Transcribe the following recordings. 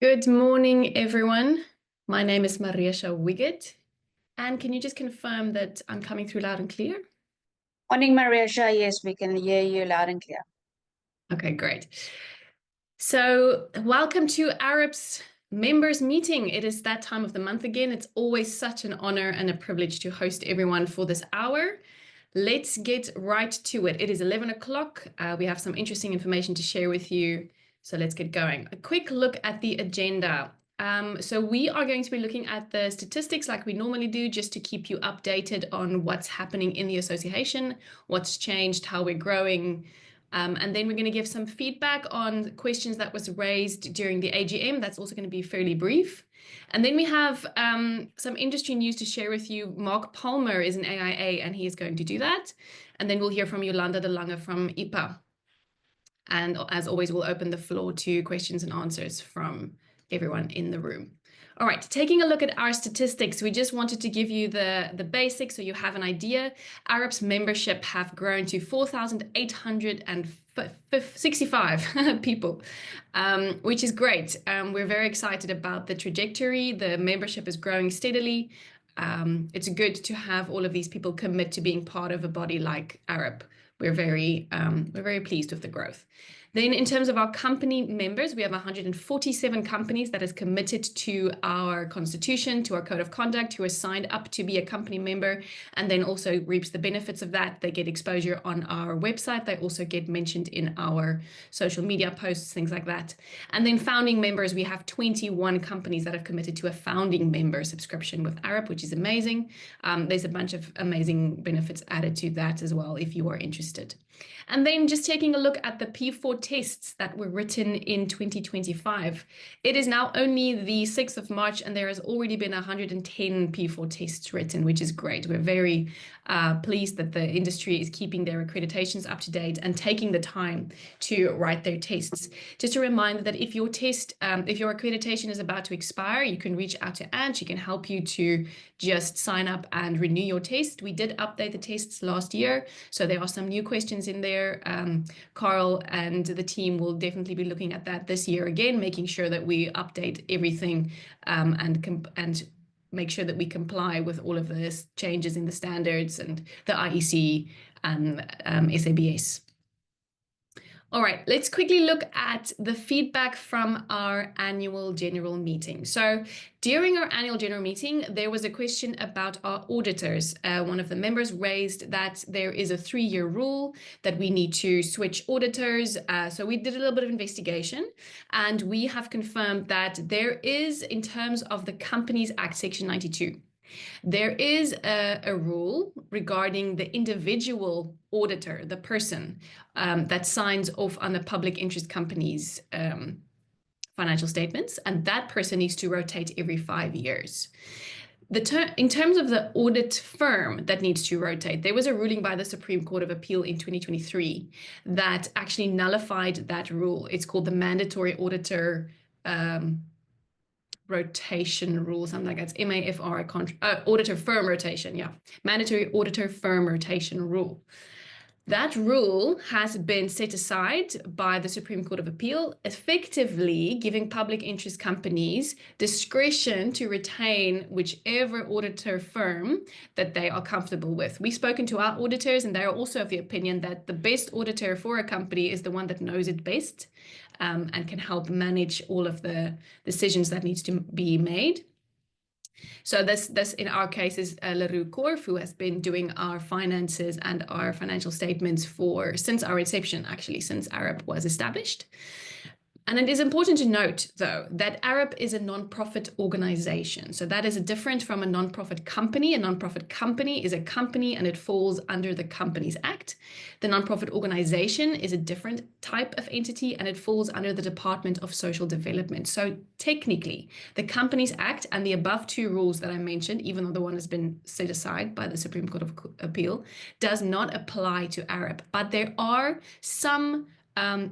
Good morning, everyone. My name is Mariesha Wiggett. And can you just confirm that I'm coming through loud and clear? Morning, Mariasha. Yes, we can hear you loud and clear. Okay, great. So welcome to AREP's members meeting. It is that time of the month again. It's always such an honor and a privilege to host everyone for this hour. Let's get right to it. It is 11 o'clock. We have some interesting information to share with you. So let's get going. A quick look at the agenda. So we are going to be looking at the statistics like we normally do, just to keep you updated on what's happening in the association, what's changed, how we're growing. And then we're going to give some feedback on questions that was raised during the AGM. That's also going to be fairly brief. And then we have some industry news to share with you. Mark Palmer is an AIA, and he is going to do that. And then we'll hear from Yolanda de Lange from IEPA. And as always, we'll open the floor to questions and answers from everyone in the room. All right, taking a look at our statistics, we just wanted to give you the basics so you have an idea. AREP's membership have grown to 4,865 people, which is great. We're very excited about the trajectory. The membership is growing steadily. It's good to have all of these people commit to being part of a body like AREP. We're very pleased with the growth. Then in terms of our company members, we have 147 companies that is committed to our constitution, to our code of conduct, who are signed up to be a company member, and then also reaps the benefits of that. They get exposure on our website. They also get mentioned in our social media posts, things like that. And then founding members, we have 21 companies that have committed to a founding member subscription with AREP, which is amazing. There's a bunch of amazing benefits added to that as well, if you are interested. And then just taking a look at the P4 tests that were written in 2025. It is now only the 6th of March, and there has already been 110 P4 tests written, which is great. We're very pleased that the industry is keeping their accreditations up to date and taking the time to write their tests. Just a reminder that if your accreditation is about to expire, you can reach out to Anne. She can help you to just sign up and renew your test. We did update the tests last year, so there are some new questions in there. Carl and the team will definitely be looking at that this year again, making sure that we update everything and make sure that we comply with all of the changes in the standards and the IEC and SABS. All right, let's quickly look at the feedback from our annual general meeting. So during our annual general meeting, there was a question about our auditors. One of the members raised that there is a 3-year rule that we need to switch auditors. So we did a little bit of investigation, and we have confirmed that there is, in terms of the Companies Act, Section 92, there is a rule regarding the individual auditor, the person that signs off on the public interest company's financial statements, and that person needs to rotate every 5 years. In terms of the audit firm that needs to rotate, there was a ruling by the Supreme Court of Appeal in 2023 that actually nullified that rule. It's called the mandatory auditor rotation rule, something like that. It's MAFR, auditor firm rotation, yeah. Mandatory auditor firm rotation rule. That rule has been set aside by the Supreme Court of Appeal, effectively giving public interest companies discretion to retain whichever auditor firm that they are comfortable with. We've spoken to our auditors, and they are also of the opinion that the best auditor for a company is the one that knows it best and can help manage all of the decisions that needs to be made. So this in our case is LaRue Corf, who has been doing our finances and our financial statements since our inception, actually, since AREP was established. And it is important to note, though, that AREP is a non-profit organization. So that is different from a non-profit company. A non-profit company is a company, and it falls under the Companies Act. The non-profit organization is a different type of entity, and it falls under the Department of Social Development. So technically, the Companies Act and the above two rules that I mentioned, even though the one has been set aside by the Supreme Court of Appeal, does not apply to AREP. But there are some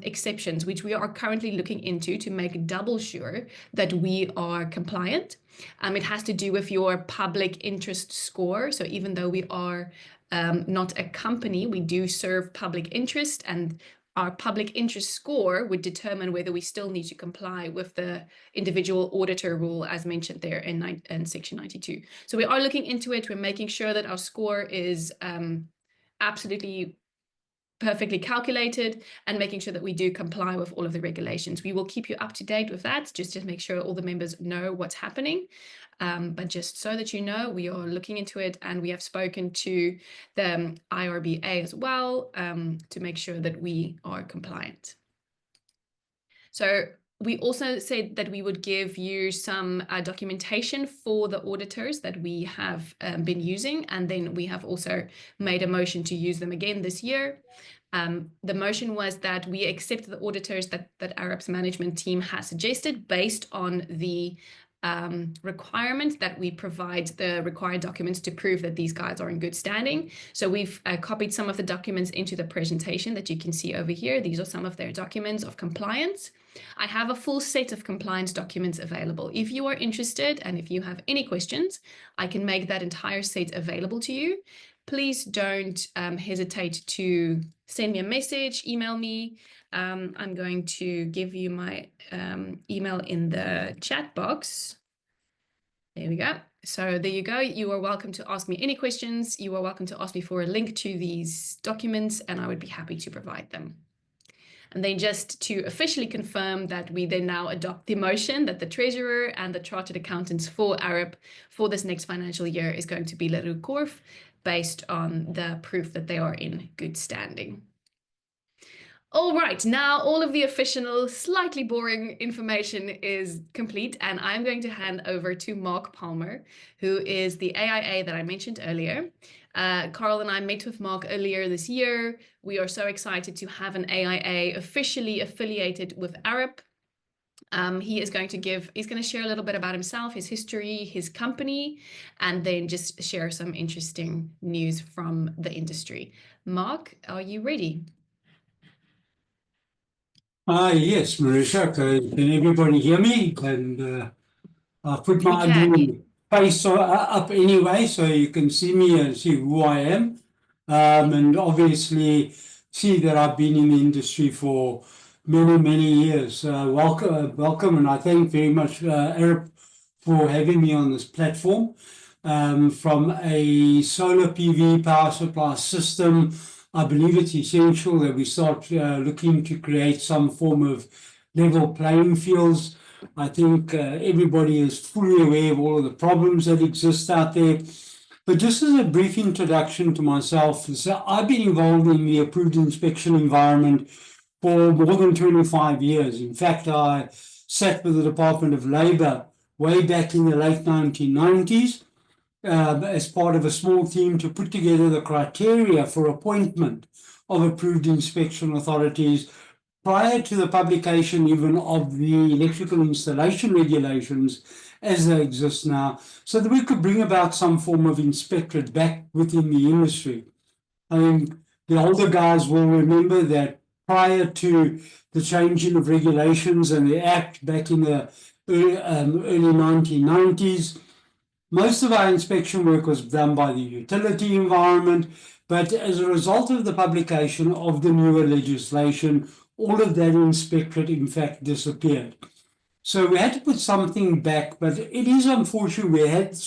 exceptions, which we are currently looking into to make double sure that we are compliant. It has to do with your public interest score. So even though we are not a company, we do serve public interest, and our public interest score would determine whether we still need to comply with the individual auditor rule as mentioned there in section 92. So we are looking into it. We're making sure that our score is absolutely perfectly calculated and making sure that we do comply with all of the regulations. We will keep you up to date with that, just to make sure all the members know what's happening. But just so that you know, we are looking into it, and we have spoken to the IRBA as well to make sure that we are compliant. So we also said that we would give you some documentation for the auditors that we have been using, and then we have also made a motion to use them again this year. The motion was that we accept the auditors that AREP's management team has suggested based on the requirement that we provide the required documents to prove that these guys are in good standing. So we've copied some of the documents into the presentation that you can see over here. These are some of their documents of compliance. I have a full set of compliance documents available. If you are interested and if you have any questions, I can make that entire set available to you. Please don't hesitate to send me a message, email me. I'm going to give you my email in the chat box. There we go. So there you go. You are welcome to ask me any questions. You are welcome to ask me for a link to these documents, and I would be happy to provide them. And then just to officially confirm that we then now adopt the motion that the treasurer and the chartered accountants for AREP for this next financial year is going to be Leroux Corf, based on the proof that they are in good standing. All right, now all of the official, slightly boring information is complete, and I'm going to hand over to Mark Palmer, who is the AIA that I mentioned earlier. Carl and I met with Mark earlier this year. We are so excited to have an AIA officially affiliated with AREP. He's going to share a little bit about himself, his history, his company, and then just share some interesting news from the industry. Mark, are you ready? Yes, Marisha, can everybody hear me? And I've put my ugly face up anyway, so you can see me and see who I am. And obviously see that I've been in the industry for many, many years. Welcome, and I thank very much AREP for having me on this platform. From a solar PV power supply system, I believe it's essential that we start looking to create some form of level playing fields. I think everybody is fully aware of all of the problems that exist out there. But just as a brief introduction to myself, so I've been involved in the approved inspection environment for more than 25 years. In fact, I sat with the Department of Labor way back in the late 1990s. As part of a small team to put together the criteria for appointment of approved inspection authorities prior to the publication even of the electrical installation regulations as they exist now, so that we could bring about some form of inspectorate back within the industry. I think the older guys will remember that prior to the changing of regulations and the Act back in the early 1990s, most of our inspection work was done by the utility environment, but as a result of the publication of the newer legislation, all of that inspectorate in fact disappeared. So we had to put something back, but it is unfortunate.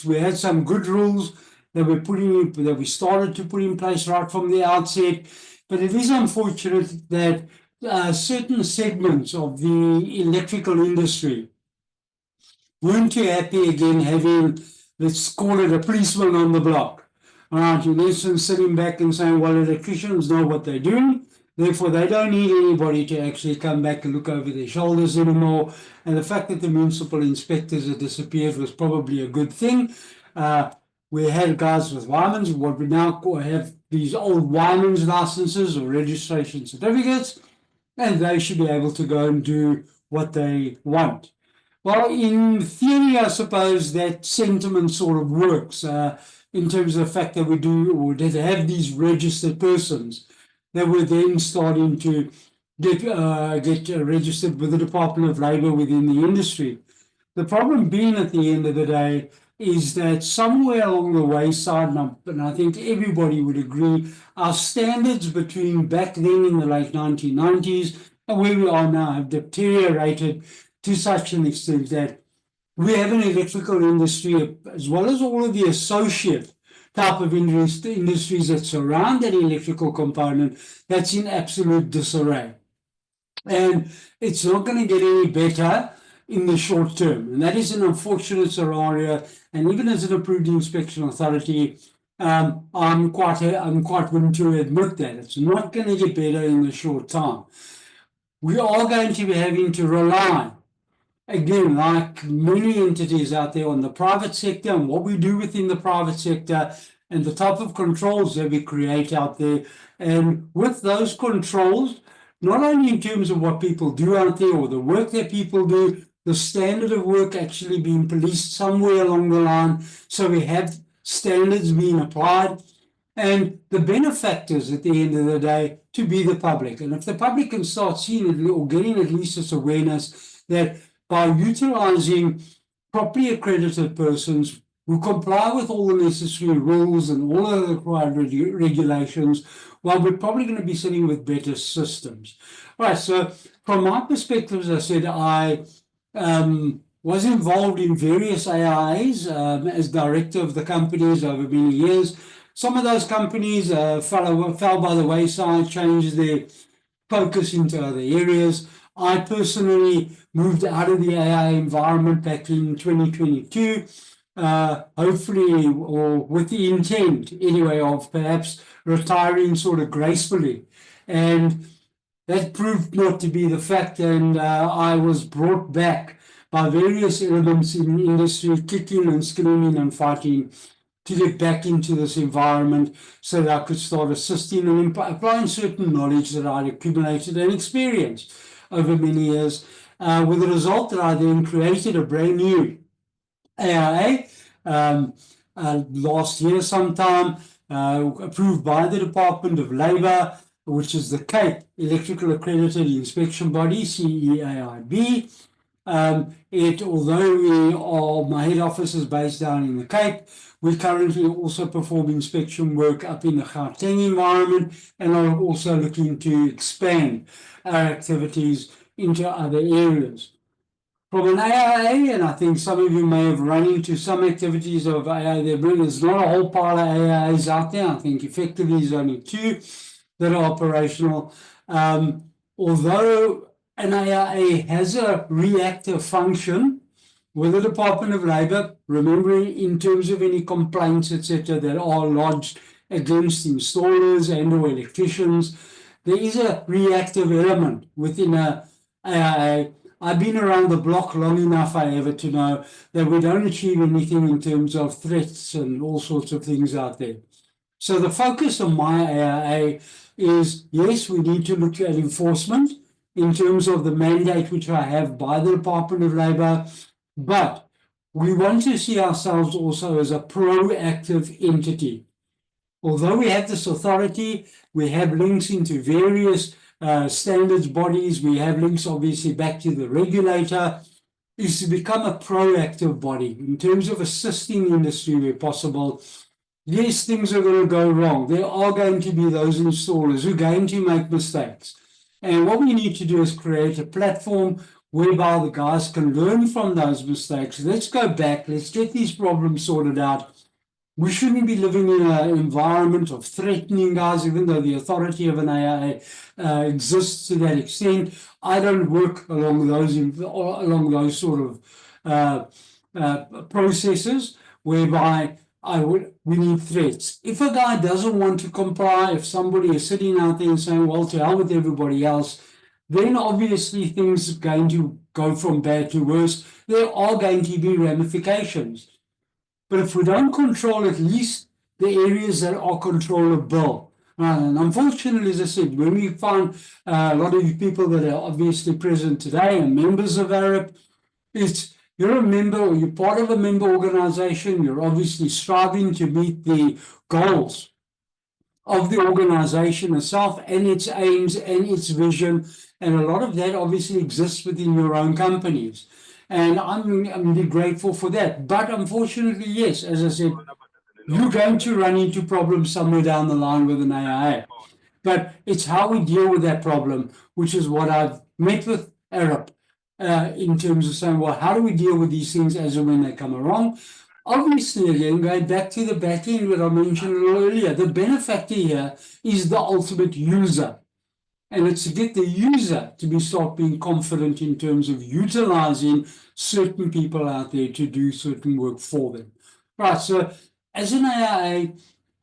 We had some good rules that we started to put in place right from the outset, but it is unfortunate that certain segments of the electrical industry weren't too happy again having, let's call it, a policeman on the block. All right, in essence, sitting back and saying, well, electricians know what they're doing, therefore they don't need anybody to actually come back and look over their shoulders anymore. And the fact that the municipal inspectors had disappeared was probably a good thing. We had guys with Wyman's, what we now have these old Wyman's licenses or registration certificates, and they should be able to go and do what they want. Well, in theory, I suppose that sentiment sort of works in terms of the fact that we did have these registered persons that were then starting to get registered with the Department of Labor within the industry. The problem being, at the end of the day, is that somewhere along the wayside, and I think everybody would agree, our standards between back then in the late 1990s and where we are now have deteriorated to such an extent that we have an electrical industry, as well as all of the associate type of industries that surround that electrical component, that's in absolute disarray. And it's not going to get any better in the short term. And that is an unfortunate scenario. And even as an approved inspection authority, I'm quite willing to admit that it's not going to get better in the short time. We are going to be having to rely, again, like many entities out there, on the private sector and what we do within the private sector and the type of controls that we create out there. And with those controls, not only in terms of what people do out there or the work that people do, the standard of work actually being policed somewhere along the line. So we have standards being applied, and the benefactors at the end of the day to be the public. And if the public can start seeing it or getting at least this awareness that by utilizing properly accredited persons who comply with all the necessary rules and all of the required regulations, well, we're probably going to be sitting with better systems. All right, so from my perspective, as I said, I was involved in various AIAs as director of the companies over many years. Some of those companies fell by the wayside, changed their focus into other areas. I personally moved out of the AIA environment back in 2022, hopefully, or with the intent anyway, of perhaps retiring sort of gracefully. And that proved not to be the fact, and I was brought back by various elements in the industry, kicking and screaming and fighting to get back into this environment so that I could start assisting and applying certain knowledge that I'd accumulated and experienced over many years, with the result that I then created a brand new AIA last year sometime, approved by the Department of Labour, which is the Cape Electrical Accredited Inspection Body, CEAIB. Although my head office is based down in the Cape, we currently also perform inspection work up in the Gauteng environment, and are also looking to expand our activities into other areas. From an AIA, and I think some of you may have run into some activities of AIA, there's not a whole pile of AIAs out there. I think effectively there's only 2 that are operational. Although an AIA has a reactive function with the Department of Labour, remembering in terms of any complaints, etc., that are lodged against installers and or electricians, there is a reactive element within a AIA. I've been around the block long enough, however, to know that we don't achieve anything in terms of threats and all sorts of things out there. So the focus of my AIA is, yes, we need to look at enforcement in terms of the mandate which I have by the Department of Labour, but we want to see ourselves also as a proactive entity. Although we have this authority, we have links into various standards bodies, we have links obviously back to the regulator, is to become a proactive body in terms of assisting the industry where possible. Yes, things are going to go wrong. There are going to be those installers who are going to make mistakes. And what we need to do is create a platform whereby the guys can learn from those mistakes. Let's go back, let's get these problems sorted out. We shouldn't be living in an environment of threatening guys, even though the authority of an AIA exists to that extent. I don't work along those sort of processes whereby we need threats. If a guy doesn't want to comply, if somebody is sitting out there and saying, well, to hell with everybody else, then obviously things are going to go from bad to worse. There are going to be ramifications. But if we don't control at least the areas that are controllable, and unfortunately, as I said, when we find a lot of you people that are obviously present today and members of AREP, you're a member or you're part of a member organization, you're obviously striving to meet the goals of the organization itself and its aims and its vision. And a lot of that obviously exists within your own companies. And I'm really grateful for that. But unfortunately, yes, as I said, you're going to run into problems somewhere down the line with an AIA. But it's how we deal with that problem, which is what I've met with AREP in terms of saying, well, how do we deal with these things as and when they come along? Obviously, again, going back to the back end, what I mentioned a little earlier, the benefactor here is the ultimate user. And it's to get the user to start being confident in terms of utilizing certain people out there to do certain work for them. Right, so as an AIA,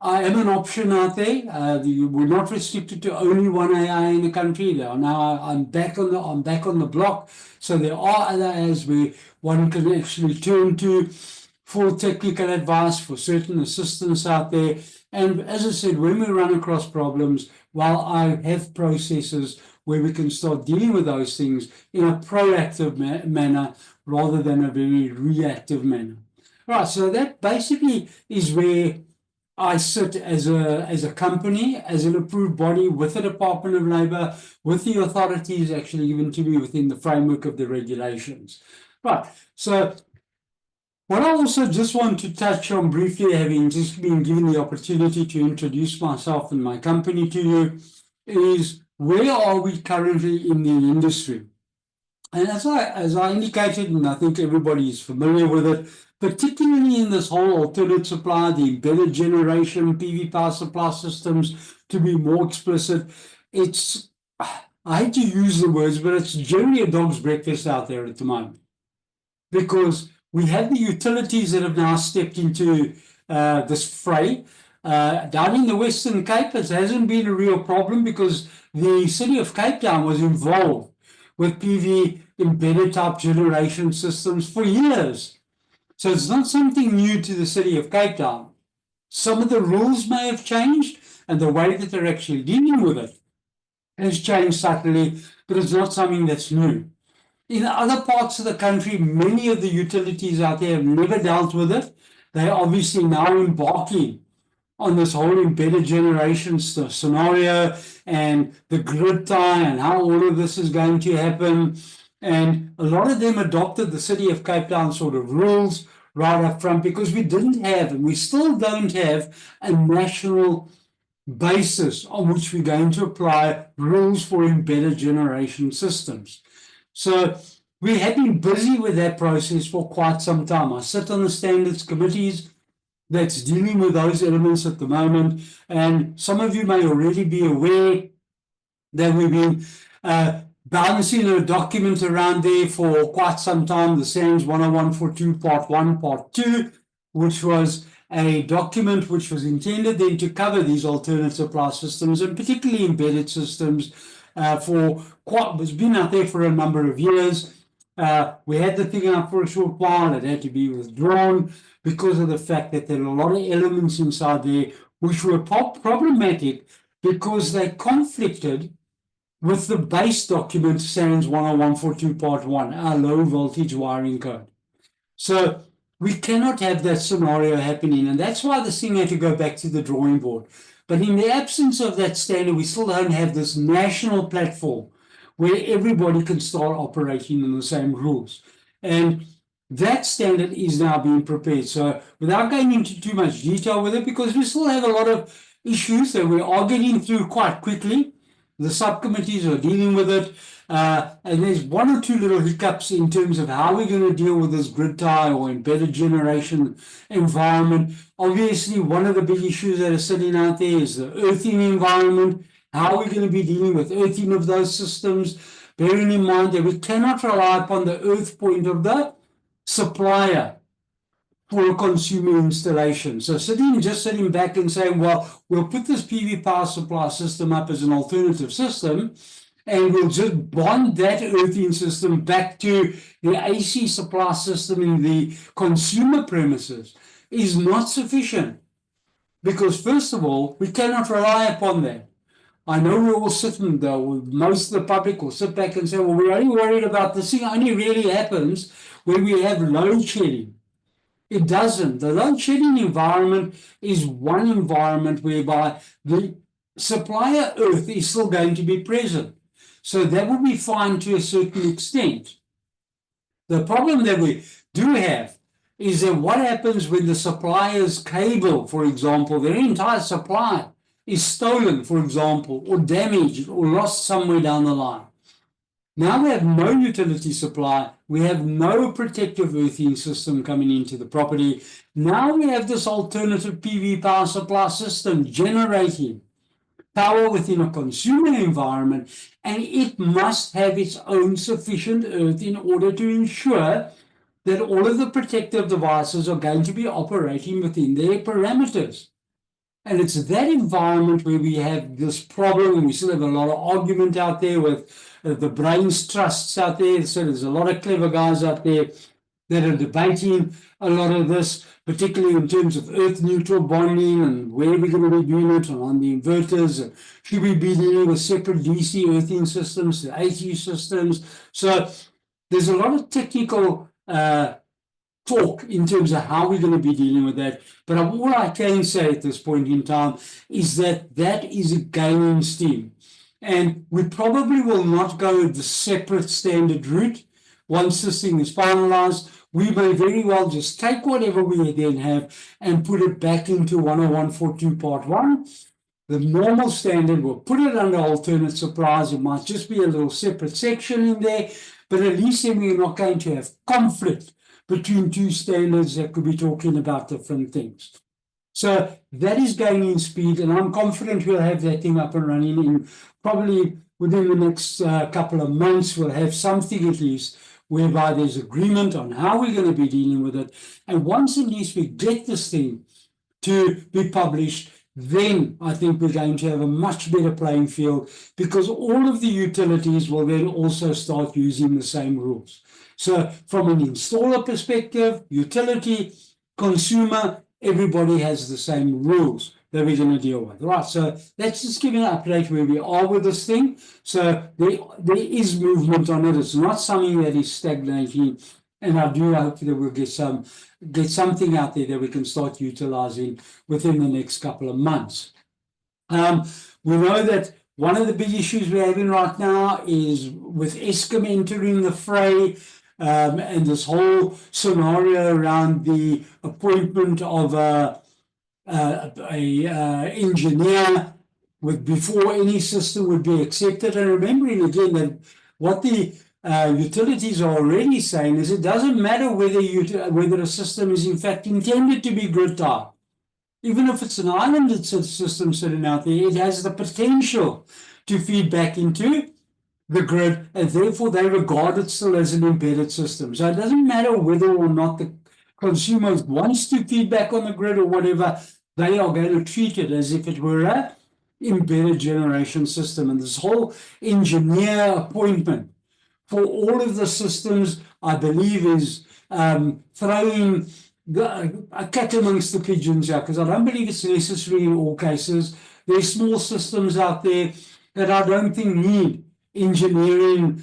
I am an option out there. We're not restricted to only one AIA in the country. Now I'm back on the block. So there are other AIAs where one can actually turn to for technical advice, for certain assistance out there. And as I said, when we run across problems, while I have processes where we can start dealing with those things in a proactive manner rather than a very reactive manner. Right, so that basically is where I sit as a company, as an approved body with the Department of Labour, with the authorities actually given to me within the framework of the regulations. Right, so what I also just want to touch on briefly, having just been given the opportunity to introduce myself and my company to you, is where are we currently in the industry? And as I indicated, and I think everybody is familiar with it, particularly in this whole alternate supply, the embedded generation, PV power supply systems, to be more explicit, it's, I hate to use the words, but it's generally a dog's breakfast out there at the moment. Because we have the utilities that have now stepped into this fray. Down in the Western Cape, it hasn't been a real problem because the city of Cape Town was involved with PV embedded type generation systems for years. So it's not something new to the city of Cape Town. Some of the rules may have changed and the way that they're actually dealing with it has changed subtly, but it's not something that's new. In other parts of the country, many of the utilities out there have never dealt with it. They're obviously now embarking on this whole embedded generation scenario and the grid tie and how all of this is going to happen. And a lot of them adopted the city of Cape Town sort of rules right up front because we didn't have, and we still don't have, a national basis on which we're going to apply rules for embedded generation systems. So we have been busy with that process for quite some time. I sit on the standards committees that's dealing with those elements at the moment. And some of you may already be aware that we've been balancing a document around there for quite some time, the SANS 10142 Part 1, Part 2, which was a document which was intended then to cover these alternate supply systems and particularly embedded systems it's been out there for a number of years. We had the thing out for a short while. It had to be withdrawn because of the fact that there are a lot of elements inside there which were problematic because they conflicted with the base document SANS 10142 Part 1, our low voltage wiring code. So we cannot have that scenario happening, and that's why this thing had to go back to the drawing board. But in the absence of that standard, we still don't have this national platform where everybody can start operating on the same rules. And that standard is now being prepared. So without going into too much detail with it, because we still have a lot of issues that we are getting through quite quickly. The subcommittees are dealing with it. And there's one or two little hiccups in terms of how we're going to deal with this grid tie or embedded generation environment. Obviously, one of the big issues that are sitting out there is the earthing environment. How are we going to be dealing with earthing of those systems? Bearing in mind that we cannot rely upon the earth point of the supplier for a consumer installation. So just sitting back and saying, well, we'll put this PV power supply system up as an alternative system, and we'll just bond that earthing system back to the AC supply system in the consumer premises is not sufficient. Because first of all, we cannot rely upon that. I know we're all sitting there, most of the public will sit back and say, well, we're only worried about this thing only really happens when we have load shedding. It doesn't. The load shedding environment is one environment whereby the supplier earth is still going to be present. So that will be fine to a certain extent. The problem that we do have is that what happens when the supplier's cable, for example, their entire supply is stolen, for example, or damaged or lost somewhere down the line. Now we have no utility supply, we have no protective earthing system coming into the property. Now we have this alternative PV power supply system generating power within a consumer environment, and it must have its own sufficient earth in order to ensure that all of the protective devices are going to be operating within their parameters. And it's that environment where we have this problem, and we still have a lot of argument out there with the brains trusts out there. So there's a lot of clever guys out there that are debating a lot of this, particularly in terms of earth neutral bonding and where we're going to be doing it on the inverters. And should we be dealing with separate DC earthing systems, the AC systems? So there's a lot of technical talk in terms of how we're going to be dealing with that. But all I can say at this point in time is that that is a gaining steam. And we probably will not go the separate standard route. Once this thing is finalized, we may very well just take whatever we then have and put it back into 10142 Part 1. The normal standard, will put it under alternate supplies. It might just be a little separate section in there, but at least then we're not going to have conflict between two standards that could be talking about different things. So that is gaining speed, and I'm confident we'll have that thing up and running in probably within the next couple of months. We'll have something at least whereby there's agreement on how we're going to be dealing with it. And once at least we get this thing to be published, then I think we're going to have a much better playing field, because all of the utilities will then also start using the same rules. So from an installer perspective, utility, consumer, everybody has the same rules that we're going to deal with. Right, so let's just give you an update where we are with this thing. So there is movement on it. It's not something that is stagnating. And I do hope that we'll get something out there that we can start utilizing within the next couple of months. We know that one of the big issues we're having right now is with Eskom entering the fray, and this whole scenario around the appointment of a engineer with before any system would be accepted. And remembering again that what the utilities are already saying is it doesn't matter whether a system is in fact intended to be grid tied. Even if it's an islanded system sitting out there, it has the potential to feed back into the grid, and therefore they regard it still as an embedded system. So it doesn't matter whether or not the consumer wants to feed back on the grid or whatever, they are going to treat it as if it were an embedded generation system. And this whole engineer appointment for all of the systems, I believe, is throwing a cat amongst the pigeons here, because I don't believe it's necessary in all cases. There's small systems out there that I don't think need engineering,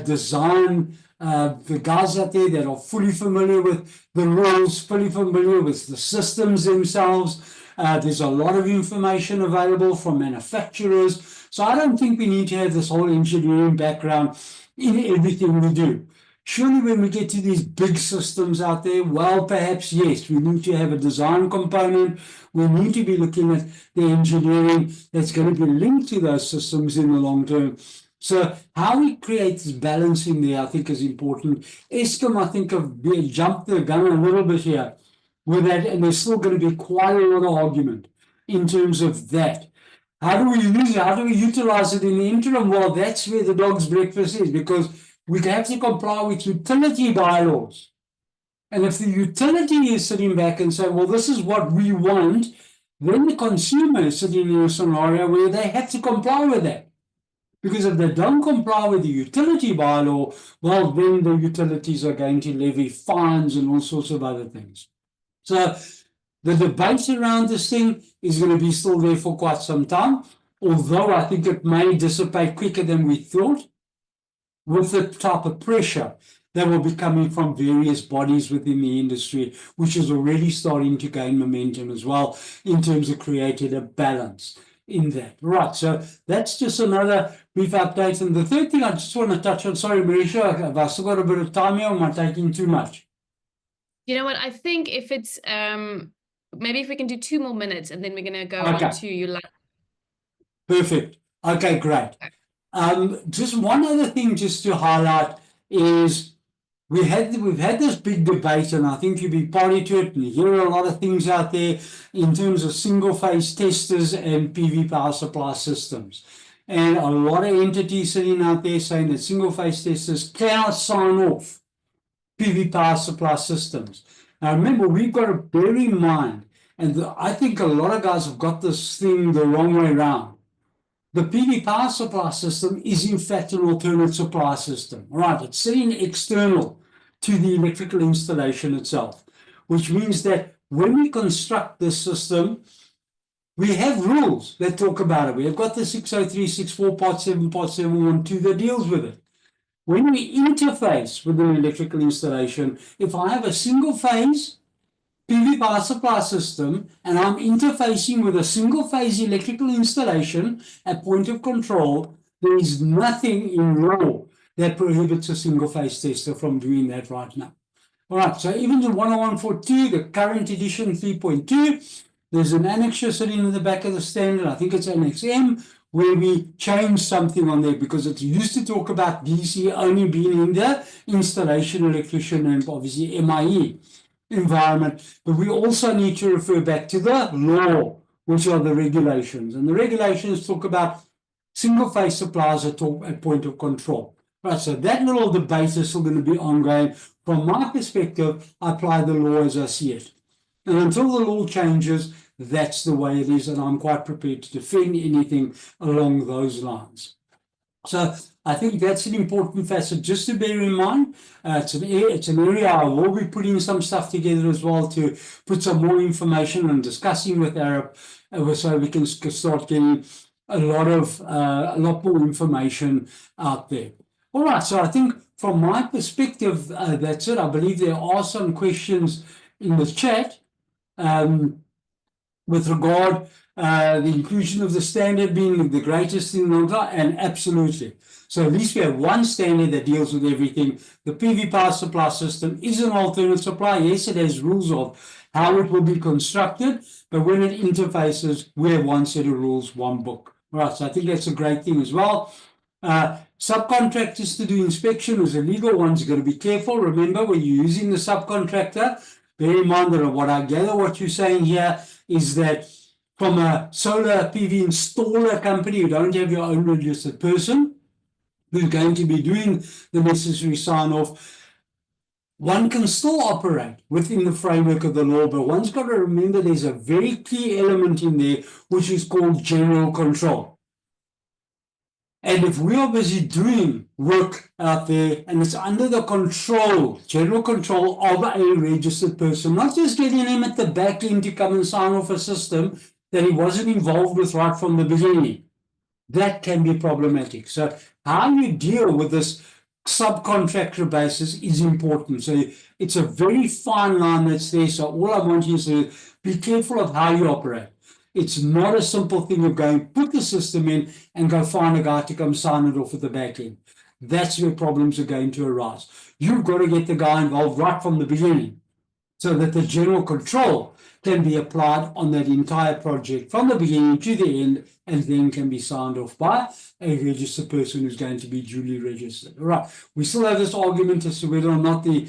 design, the guys out there that are fully familiar with the rules, fully familiar with the systems themselves. There's a lot of information available from manufacturers. So I don't think we need to have this whole engineering background in everything we do. Surely when we get to these big systems out there, well, perhaps, yes, we need to have a design component. We need to be looking at the engineering that's going to be linked to those systems in the long term. So how we create this balance in there, I think, is important. Eskom, I think, have jumped the gun a little bit here with that, and there's still going to be quite a lot of argument in terms of that. How do we use it? How do we utilize it in the interim? Well, that's where the dog's breakfast is, because we have to comply with utility bylaws. And if the utility is sitting back and saying, well, this is what we want, then the consumer is sitting in a scenario where they have to comply with that. Because if they don't comply with the utility bylaw, well, then the utilities are going to levy fines and all sorts of other things. So the debate around this thing is going to be still there for quite some time, although I think it may dissipate quicker than we thought, with the type of pressure that will be coming from various bodies within the industry, which is already starting to gain momentum as well in terms of creating a balance in that. Right, so that's just another brief update. And the third thing I just want to touch on, sorry, Marisha, have I still got a bit of time here, or am I taking too much? You know what? I think if it's maybe if we can do 2 more minutes, and then we're gonna go on to Yolanda. Perfect. Okay, great. Just one other thing just to highlight is we've had this big debate, and I think you've been party to it, and you hear a lot of things out there in terms of single-phase testers and PV power supply systems. And a lot of entities sitting out there saying that single-phase testers cannot sign off PV power supply systems. Now remember, we've got to bear in mind, and I think a lot of guys have got this thing the wrong way around. The PV power supply system is in fact an alternate supply system. Right, it's sitting external to the electrical installation itself, which means that when we construct this system, we have rules that talk about it. We have got the 60364 part 7, part 712 that deals with it. When we interface with an electrical installation, if I have a single phase PV power supply system, and I'm interfacing with a single phase electrical installation at point of control, there is nothing in law that prohibits a single phase tester from doing that right now. All right, so even the 10142, the current edition 3.2, there's an annexure sitting in the back of the standard, I think it's Annex M, where we change something on there because it used to talk about DC only being in the installation electrician and obviously MIE environment, but we also need to refer back to the law, which are the regulations. And the regulations talk about single-phase suppliers at point of control. Right, so that little debate is still going to be ongoing. From my perspective, I apply the law as I see it. And until the law changes, that's the way it is, and I'm quite prepared to defend anything along those lines. So I think that's an important facet just to bear in mind. It's an area I will be putting some stuff together as well to put some more information and discussing with AREP, so we can start getting a lot more information out there. All right, so I think from my perspective, that's it. I believe there are some questions in the chat with regard the inclusion of the standard being the greatest thing in the world, and absolutely. So at least we have one standard that deals with everything. The PV power supply system is an alternate supply. Yes, it has rules of how it will be constructed, but when it interfaces, we have one set of rules, one book. Right, so I think that's a great thing as well. Subcontractors to do inspection is illegal. One's got to be careful. Remember, when you're using the subcontractor, bear in mind that what I gather what you're saying here is that from a solar PV installer company, you don't have your own registered person who's going to be doing the necessary sign-off. One can still operate within the framework of the law, but one's got to remember there's a very key element in there, which is called general control. And if we are busy doing work out there and it's under the control, general control of a registered person, not just getting him at the back end to come and sign off a system that he wasn't involved with right from the beginning, that can be problematic. So how you deal with this subcontractor basis is important. So it's a very fine line that's there. So all I want you to do is be careful of how you operate. It's not a simple thing of going, put the system in and go find a guy to come sign it off at the back end. That's where problems are going to arise. You've got to get the guy involved right from the beginning so that the general control can be applied on that entire project from the beginning to the end, and then can be signed off by a registered person who's going to be duly registered. All right. We still have this argument as to whether or not the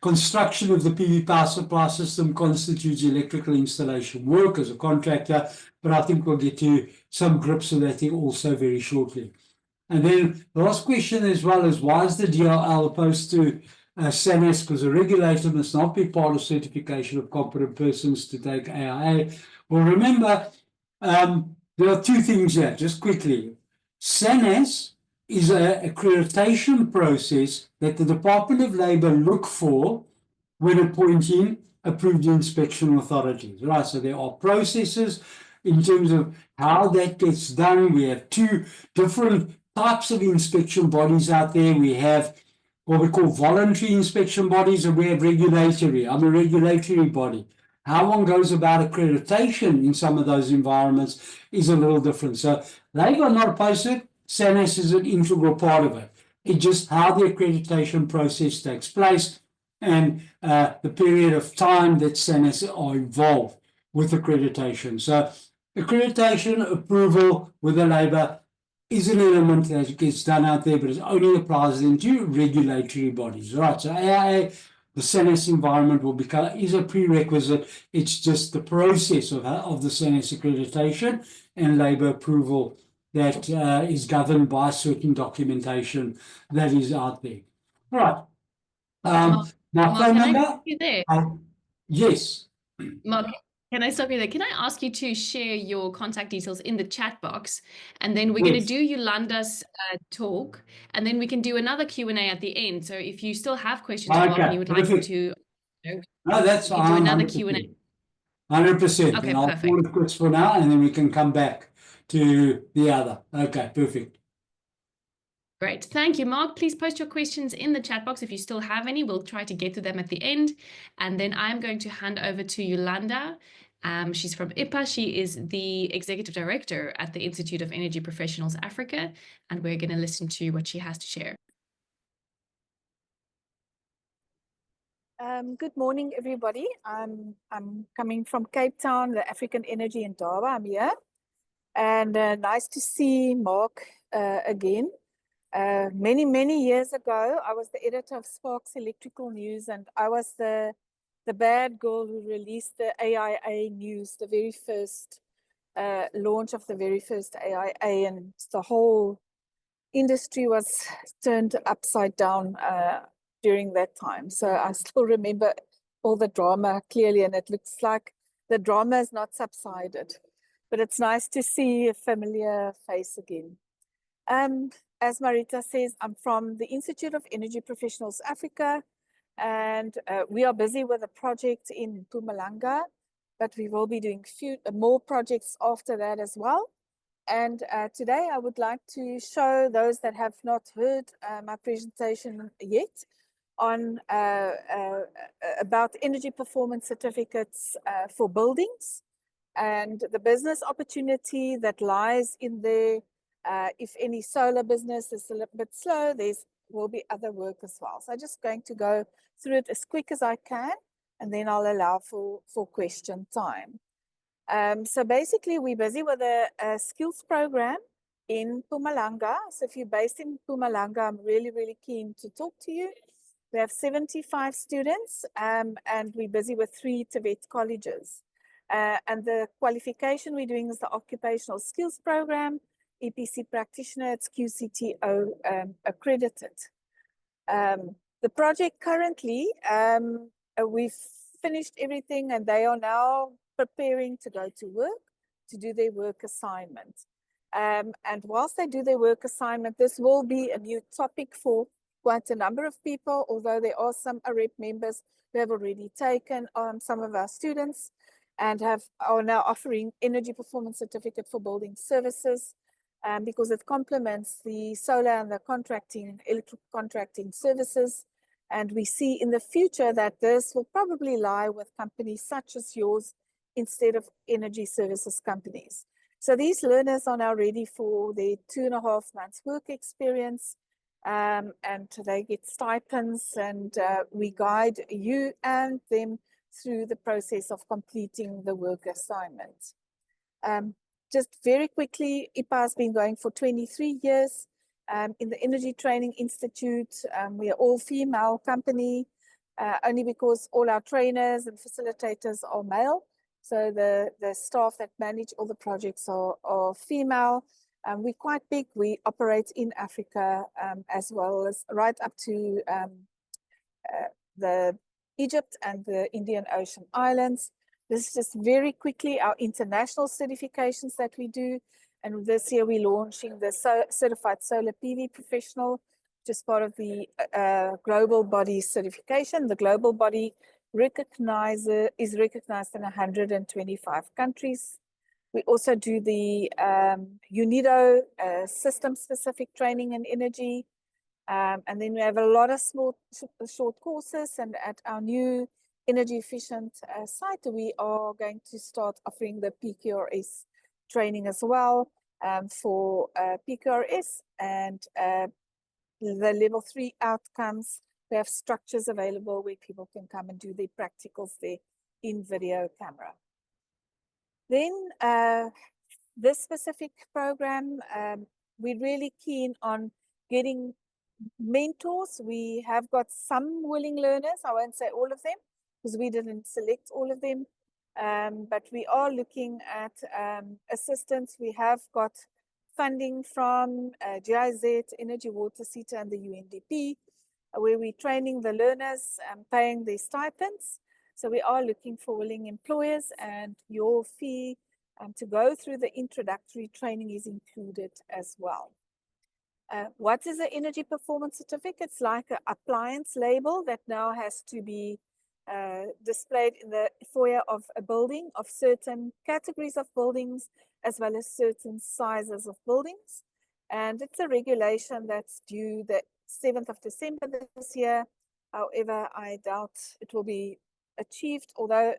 construction of the PV power supply system constitutes electrical installation work as a contractor, but I think we'll get to some grips with that thing also very shortly. And then the last question as well is, why is the DLL opposed to SANAS? Because a regulator must not be part of certification of competent persons to take AIA. Well, remember, there are two things here, just quickly. SANAS is an accreditation process that the Department of Labor look for when appointing approved inspection authorities. Right, so there are processes in terms of how that gets done. We have two different types of inspection bodies out there. We have what we call voluntary inspection bodies, and we have regulatory. I'm a regulatory body. how one goes about accreditation in some of those environments is a little different. So Labour are not opposed to it. SANES is an integral part of it. It's just how the accreditation process takes place and the period of time that SANES are involved with accreditation. So accreditation approval with the Labour is an element that gets done out there, but it only applies then to regulatory bodies. Right, so AIA, the SANES environment is a prerequisite. It's just the process of the SANES accreditation and Labour approval that is governed by certain documentation that is out there. All right. My phone number? Yes. Mark, can I stop you there? Can I ask you to share your contact details in the chat box? And then we're going to do Yolanda's talk, and then we can do another Q&A at the end. So if you still have questions, Mark, and you would like to no, that's do another Q&A. 100%. Okay, and I'll pause the quiz for now, and then we can come back to the other. Okay, perfect. Great. Thank you, Mark. Please post your questions in the chat box if you still have any. We'll try to get to them at the end. And then I'm going to hand over to Yolanda. She's from IEPA. She is the Executive Director at the Institute of Energy Professionals Africa. And we're going to listen to what she has to share. Good morning, everybody. I'm coming from Cape Town, the African Energy in Durban. I'm here. And nice to see Mark again. Many years ago, I was the editor of Sparks Electrical News, and I was the bad girl who released the AIA news, the very first launch of the very first AIA, and the whole industry was turned upside down during that time. So I still remember all the drama clearly, and it looks like the drama has not subsided, but it's nice to see a familiar face again. As Marita says, I'm from the Institute of Energy Professionals Africa, and we are busy with a project in Mpumalanga, but we will be doing more projects after that as well. And today I would like to show those that have not heard my presentation yet on about energy performance certificates for buildings and the business opportunity that lies in there. If any solar business is a little bit slow, there will be other work as well. So I'm just going to go through it as quick as I can, and then I'll allow for question time. So basically, we're busy with a skills program in Mpumalanga. So if you're based in Mpumalanga, I'm really keen to talk to you. We have 75 students, and we're busy with 3 TVET colleges. And the qualification we're doing is the occupational skills program, EPC practitioner. It's QCTO accredited. The project currently, we've finished everything, and they are now preparing to go to work to do their work assignment. And whilst they do their work assignment, this will be a new topic for quite a number of people, although there are some AREP members who have already taken some of our students and are now offering energy performance certificate for building services, because it complements the solar and the electric contracting services. And we see in the future that this will probably lie with companies such as yours instead of energy services companies. So these learners are now ready for their 2.5 months work experience, and they get stipends, and we guide you and them through the process of completing the work assignment. Just very quickly, IEPA has been going for 23 years. In the Energy Training Institute, we are all female company, only because all our trainers and facilitators are male. So the staff that manage all the projects are female. We're quite big. We operate in Africa, as well as right up to the Egypt and the Indian Ocean Islands. This is just very quickly our international certifications that we do. And this year we're launching the Certified Solar PV Professional, which is part of the global body certification. The global body is recognized in 125 countries. We also do the UNIDO system-specific training in energy. And then we have a lot of short courses, and at our new energy efficient site, we are going to start offering the PQRS training as well for PQRS and the level 3 outcomes. We have structures available where people can come and do their practicals there in video camera. Then this specific program, we're really keen on getting mentors. We have got some willing learners. I won't say all of them because we didn't select all of them. But we are looking at assistance. We have got funding from GIZ, Energy Water SETA and the UNDP, where we're training the learners and paying their stipends. So we are looking for willing employers, and your fee to go through the introductory training is included as well. What is an energy performance certificate? It's like an appliance label that now has to be displayed in the foyer of a building of certain categories of buildings as well as certain sizes of buildings. And it's a regulation that's due the 7th of December this year. However, I doubt it will be achieved, although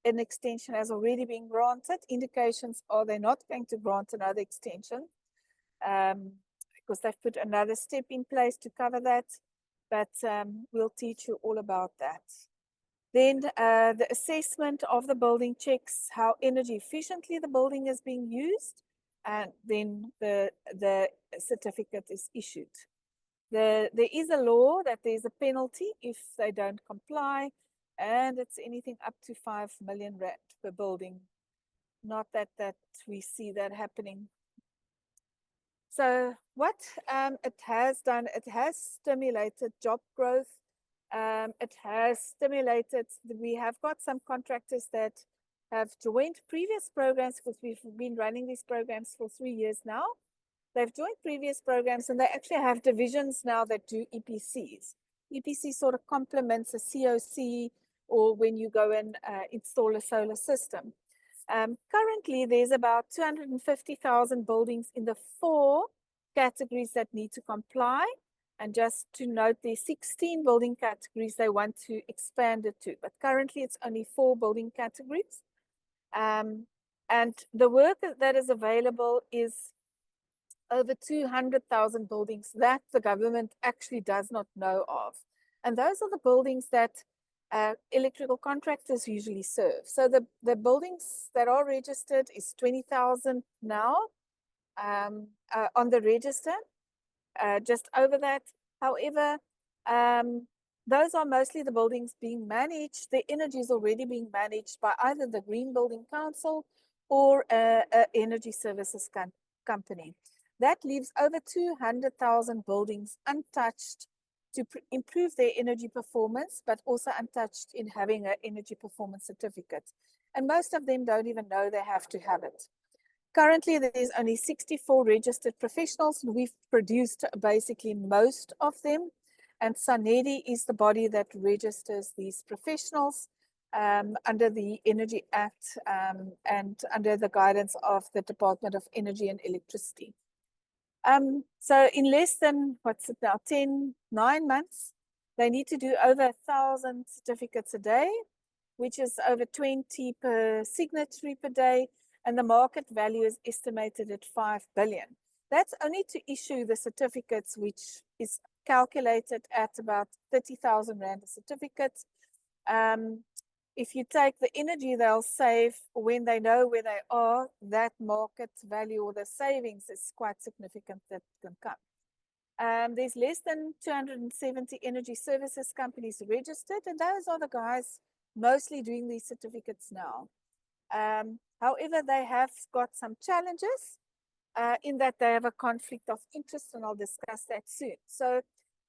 an extension has already been granted. Indications are they're not going to grant another extension because they've put another step in place to cover that. But we'll teach you all about that. Then the assessment of the building checks how energy efficiently the building is being used, and then the certificate is issued. There is a law that there's a penalty if they don't comply, and it's anything up to 5 million rand per building. Not that we see that happening. So what it has done, it has stimulated job growth. It has stimulated, we have got some contractors that have joined previous programs because we've been running these programs for 3 years now. They've joined previous programs and they actually have divisions now that do EPCs. EPC sort of complements a COC or when you go and install a solar system. Currently, there's about 250,000 buildings in the 4 categories that need to comply. And just to note, there's 16 building categories they want to expand it to. But currently, it's only 4 building categories. And the work that is available is over 200,000 buildings that the government actually does not know of. And those are the buildings that electrical contractors usually serve. So the buildings that are registered is 20,000 now on the register, just over that. However, those are mostly the buildings being managed. The energy is already being managed by either the Green Building Council or an energy services company. That leaves over 200,000 buildings untouched to improve their energy performance, but also untouched in having an energy performance certificate. And most of them don't even know they have to have it. Currently, there's only 64 registered professionals, and we've produced basically most of them. And SANEDI is the body that registers these professionals under the Energy Act and under the guidance of the Department of Energy and Electricity. So in less than, 9 months, they need to do over 1,000 certificates a day, which is over 20 per signatory per day, and the market value is estimated at 5 billion. That's only to issue the certificates, which is calculated at about 30,000 Rand a certificate. If you take the energy they'll save when they know where they are, that market value or the savings is quite significant that can come. There's less than 270 energy services companies registered, and those are the guys mostly doing these certificates now. However, they have got some challenges in that they have a conflict of interest, and I'll discuss that soon. So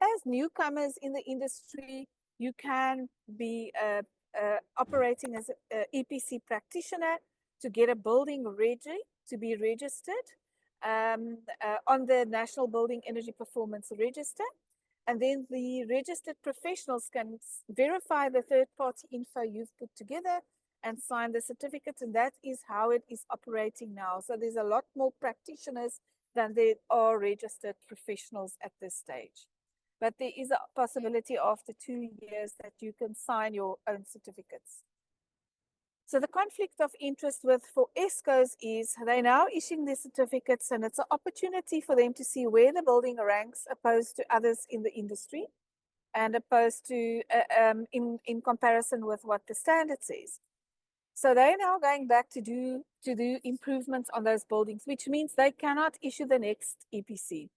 as newcomers in the industry, you can be operating as an EPC practitioner to get a building ready to be registered on the National Building Energy Performance Register. And then the registered professionals can verify the third-party info you've put together and sign the certificate, and that is how it is operating now. So there's a lot more practitioners than there are registered professionals at this stage. but there is a possibility after 2 years that you can sign your own certificates. So the conflict of interest for ESCOs is they're now issuing their certificates, and it's an opportunity for them to see where the building ranks opposed to others in the industry and opposed to in comparison with what the standard says. So they're now going back to do improvements on those buildings, which means they cannot issue the next EPC,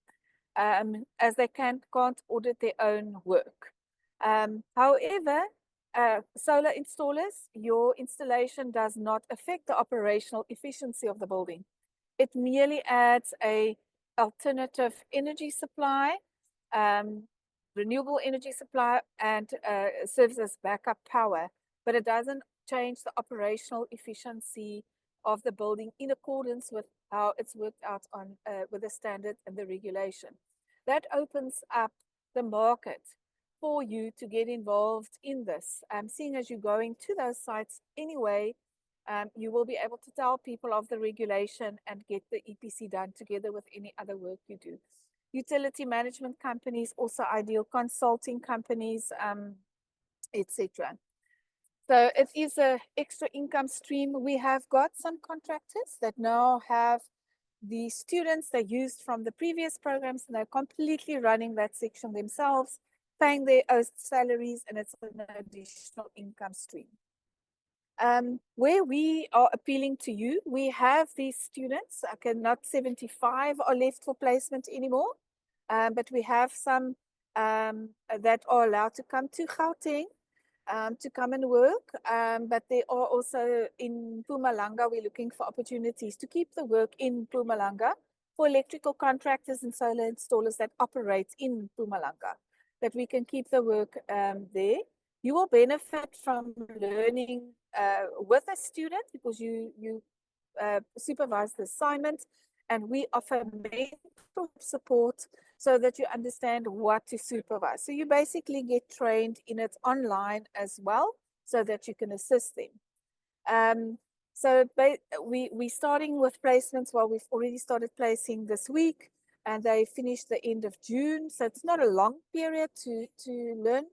as they can't audit their own work. However, solar installers, your installation does not affect the operational efficiency of the building. It merely adds a alternative energy supply, renewable energy supply, and serves as backup power, but it doesn't change the operational efficiency of the building in accordance with how it's worked out on with the standard and the regulation. That opens up the market for you to get involved in this. Seeing as you're going to those sites anyway, you will be able to tell people of the regulation and get the EPC done together with any other work you do. Utility management companies, also ideal, consulting companies, etc. So it is an extra income stream. We have got some contractors that now have the students they used from the previous programs, and they're completely running that section themselves, paying their own salaries, and it's an additional income stream. Where we are appealing to you, we have these students, not 75 are left for placement anymore, but we have some that are allowed to come to Gauteng to come and work, but they are also in Mpumalanga. We're looking for opportunities to keep the work in Mpumalanga for electrical contractors and solar installers that operate in Mpumalanga, that we can keep the work there. You will benefit from learning with a student because you supervise the assignment, and we offer mental support so that you understand what to supervise. So you basically get trained in it online as well so that you can assist them. So we're starting with placements. Well, we've already started placing this week, and they finished the end of June. So it's not a long period to learn.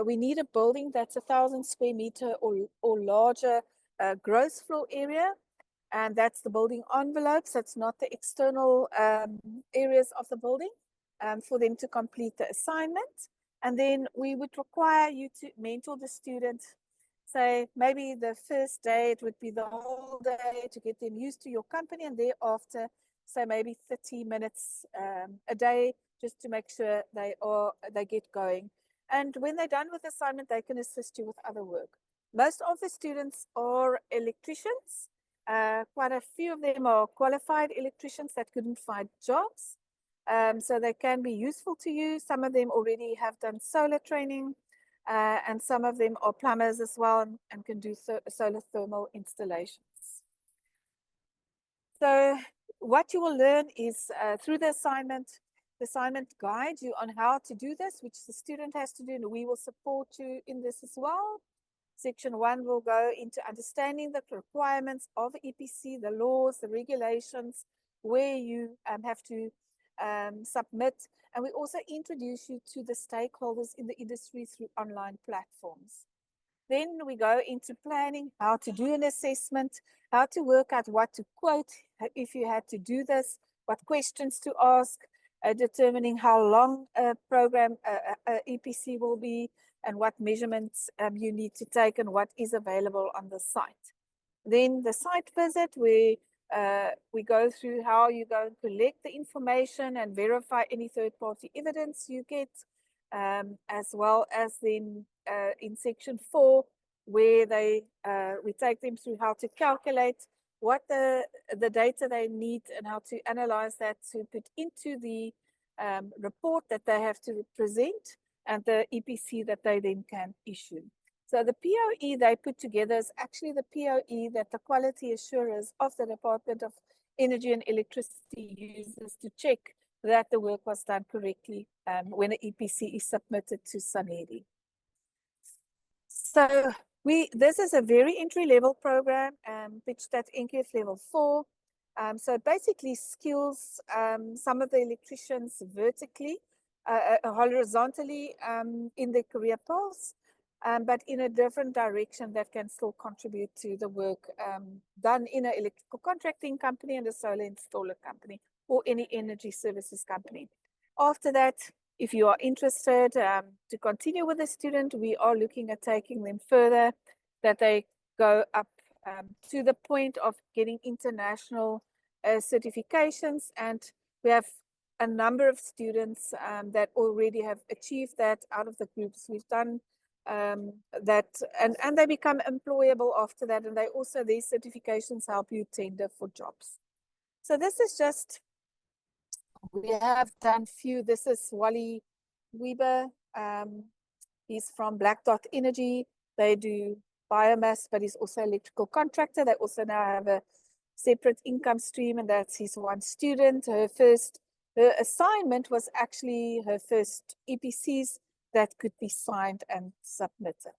We need a building that's 1,000 square meter or larger gross floor area. And that's the building envelope. So it's not the external areas of the building for them to complete the assignment. And then we would require you to mentor the student. Say maybe the first day it would be the whole day to get them used to your company, and thereafter, so maybe 30 minutes a day just to make sure they get going. And when they're done with the assignment, they can assist you with other work. Most of the students are electricians. Quite a few of them are qualified electricians that couldn't find jobs. So they can be useful to you. Some of them already have done solar training, and some of them are plumbers as well and can do solar thermal installations. So what you will learn is through the assignment guides you on how to do this, which the student has to do, and we will support you in this as well. Section 1 will go into understanding the requirements of EPC, the laws, the regulations, where you have to submit. And we also introduce you to the stakeholders in the industry through online platforms. Then we go into planning, how to do an assessment, how to work out what to quote if you had to do this, what questions to ask, determining how long a program, EPC will be, and what measurements you need to take and what is available on the site. Then the site visit, we go through how you go and collect the information and verify any third-party evidence you get, as well as then in section 4, where we take them through how to calculate what the data they need and how to analyze that to put into the report that they have to present and the EPC that they then can issue. So the POE they put together is actually the POE that the quality assurers of the Department of Energy and Electricity uses to check that the work was done correctly when an EPC is submitted to SANEDI. So this is a very entry-level program pitched at NQF Level 4. So it basically skills some of the electricians vertically horizontally in their career paths, but in a different direction that can still contribute to the work done in an electrical contracting company and a solar installer company or any energy services company. After that, if you are interested to continue with the student, we are looking at taking them further, that they go up to the point of getting international certifications. And we have a number of students that already have achieved that out of the groups we've done that, and they become employable after that. And they also, these certifications help you tender for jobs. So this is just, we have done few. This is Wally Weber. He's from Black Dot Energy. They do biomass, but he's also an electrical contractor. They also now have a separate income stream, and that's his one student. Her assignment was actually her first EPCs that could be signed and submitted.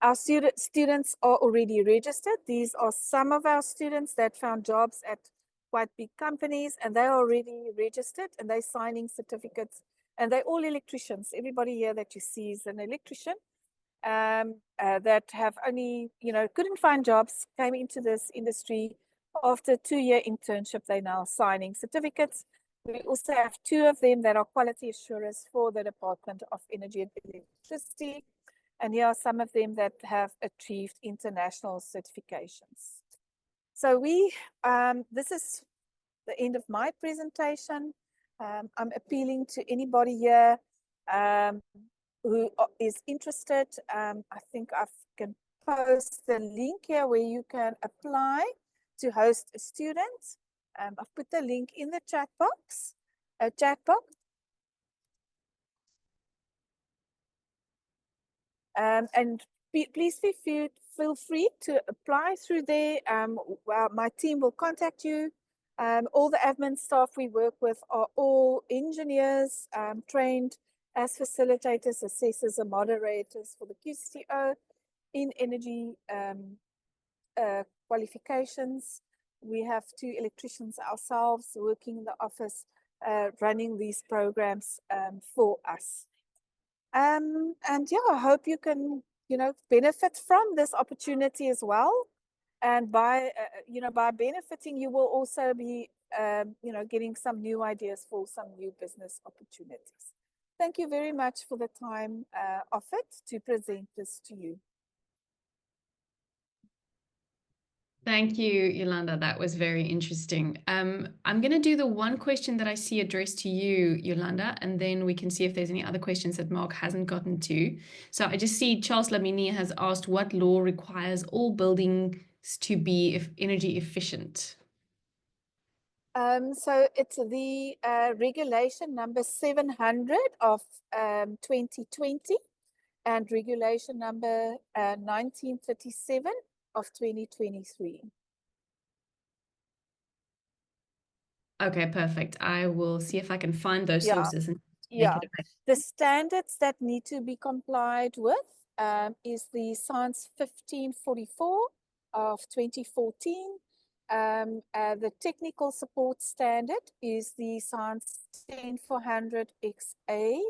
Our students are already registered. These are some of our students that found jobs at quite big companies, and they're already registered and they're signing certificates, and they're all electricians. Everybody here that you see is an electrician that have only, couldn't find jobs, came into this industry. After a 2-year internship, they're now signing certificates. We also have 2 of them that are quality assurers for the Department of Energy and Electricity. And here are some of them that have achieved international certifications. So this is the end of my presentation. I'm appealing to anybody here who is interested. I think I can post the link here where you can apply to host a student. I've put the link in the chat box. And please feel free to apply through there. My team will contact you. All the admin staff we work with are all engineers trained as facilitators, assessors, and moderators for the QCTO in energy qualifications. We have 2 electricians ourselves working in the office, running these programs for us. And yeah, I hope you can, benefit from this opportunity as well. And by benefiting, you will also be, getting some new ideas for some new business opportunities. Thank you very much for the time offered to present this to you. Thank you, Yolanda. That was very interesting. I'm going to do the one question that I see addressed to you, Yolanda, and then we can see if there's any other questions that Mark hasn't gotten to. So I just see Charles Lamini has asked what law requires all buildings to be energy efficient. So it's the regulation number 700 of 2020 and regulation number 1937 of 2023. Okay, perfect. I will see if I can find those sources and make it available. The standards that need to be complied with is the Science 1544 of 2014. The technical support standard is the Science 10400 XA,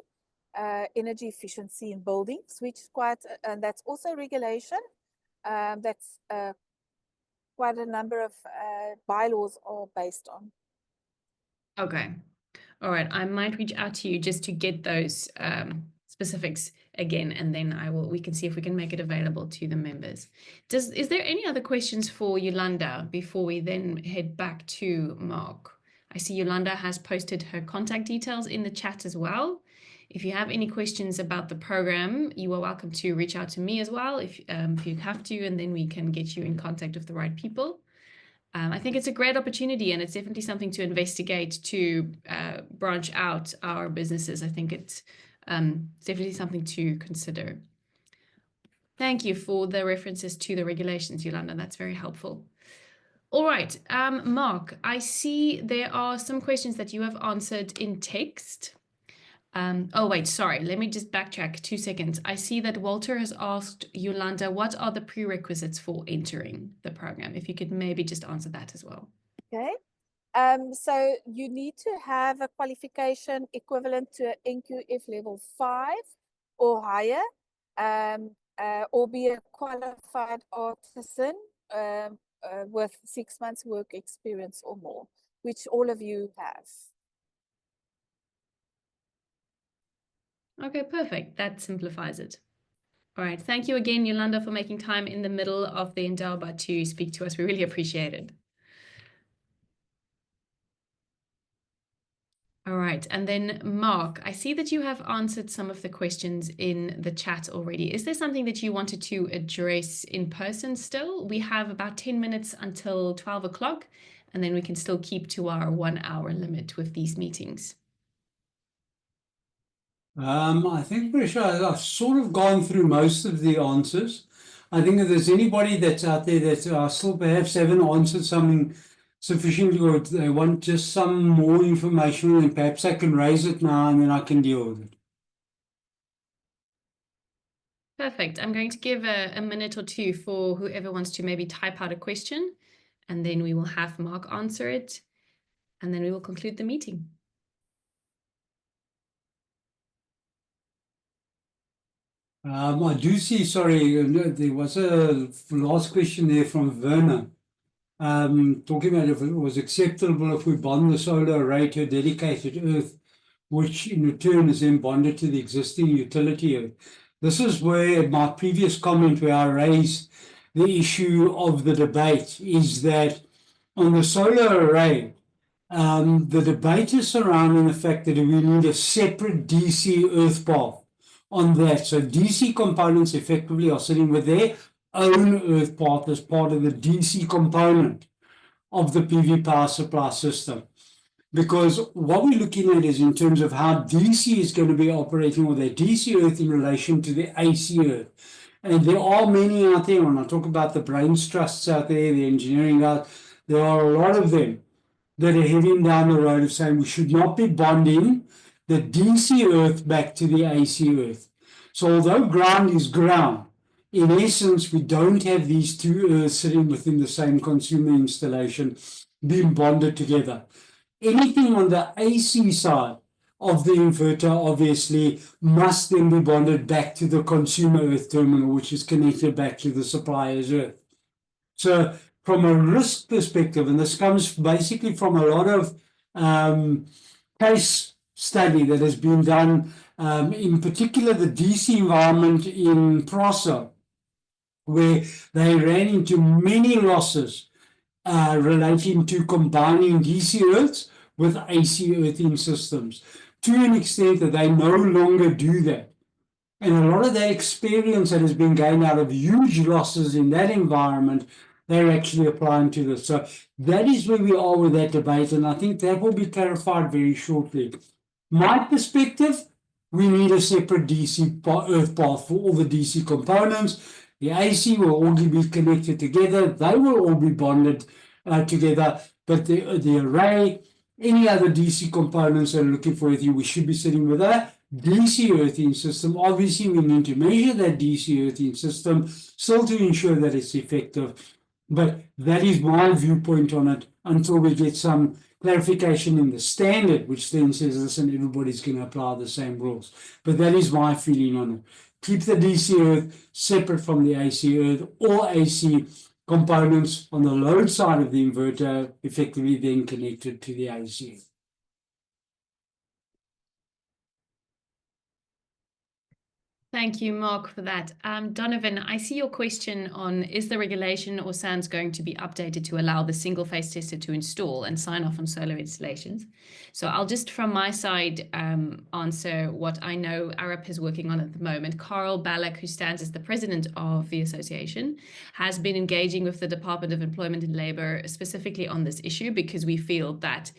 energy efficiency in buildings, which is quite, and that's also regulation. That's quite a number of bylaws are based on. Okay. All right. I might reach out to you just to get those specifics again, and then we can see if we can make it available to the members. Is there any other questions for Yolanda before we then head back to Mark? I see Yolanda has posted her contact details in the chat as well. If you have any questions about the program, you are welcome to reach out to me as well if you have to, and then we can get you in contact with the right people. I think it's a great opportunity, and it's definitely something to investigate to branch out our businesses. I think it's definitely something to consider. Thank you for the references to the regulations, Yolanda. That's very helpful. All right, Mark, I see there are some questions that you have answered in text. Oh, wait, sorry. Let me just backtrack 2 seconds. I see that Walter has asked Yolanda, what are the prerequisites for entering the program? If you could maybe just answer that as well. Okay. So you need to have a qualification equivalent to NQF level 5 or higher, or be a qualified artisan with 6 months work experience or more, which all of you have. Okay, perfect. That simplifies it. All right. Thank you again, Yolanda, for making time in the middle of the Indaba to speak to us. We really appreciate it. All right. And then Mark, I see that you have answered some of the questions in the chat already. Is there something that you wanted to address in person still? We have about 10 minutes until 12 o'clock, and then we can still keep to our 1 hour limit with these meetings. I think, Marisha, I've sort of gone through most of the answers. I think if there's anybody that's out there that still perhaps haven't answered something sufficiently, or they want just some more information, then perhaps I can raise it now and then I can deal with it. Perfect. I'm going to give a minute or two for whoever wants to maybe type out a question, and then we will have Mark answer it, and then we will conclude the meeting. I do see, sorry, there was a last question there from Werner. Talking about if it was acceptable if we bond the solar array to a dedicated earth, which in return is then bonded to the existing utility earth. This is where my previous comment where I raised the issue of the debate is that on the solar array, the debate is surrounding the fact that we need a separate DC earth path on that. So DC components effectively are sitting with their own earth path as part of the DC component of the PV power supply system. Because what we're looking at is in terms of how DC is going to be operating with their DC earth in relation to the AC earth. And there are many out there, when I talk about the brains trusts out there, the engineering out, there are a lot of them that are heading down the road of saying we should not be bonding the DC earth back to the AC earth. So although ground is ground, in essence, we don't have these two earths sitting within the same consumer installation being bonded together. Anything on the AC side of the inverter obviously must then be bonded back to the consumer earth terminal, which is connected back to the supplier's earth. So from a risk perspective, and this comes basically from a lot of case study that has been done, in particular the DC environment in Prosso, where they ran into many losses relating to combining DC earths with AC earthing systems, to an extent that they no longer do that. And a lot of that experience that has been gained out of huge losses in that environment, they're actually applying to this. So that is where we are with that debate, and I think that will be clarified very shortly. My perspective, we need a separate DC earth path for all the DC components. The AC will all be connected together. They will all be bonded together. But the array, any other DC components that are looking for earthing, we should be sitting with a DC earthing system. Obviously, we need to measure that DC earthing system still to ensure that it's effective. But that is my viewpoint on it until we get some clarification in the standard, which then says, listen, everybody's going to apply the same rules. But that is my feeling on it. Keep the DC earth separate from the AC earth, or AC components on the load side of the inverter effectively then connected to the AC earth. Thank you, Mark, for that. Donovan, I see your question on, is the regulation or SANS going to be updated to allow the single phase tester to install and sign off on solar installations? So I'll just from my side answer what I know AREP is working on at the moment. Carl Ballack, who stands as the president of the association, has been engaging with the Department of Employment and Labour specifically on this issue, because we feel that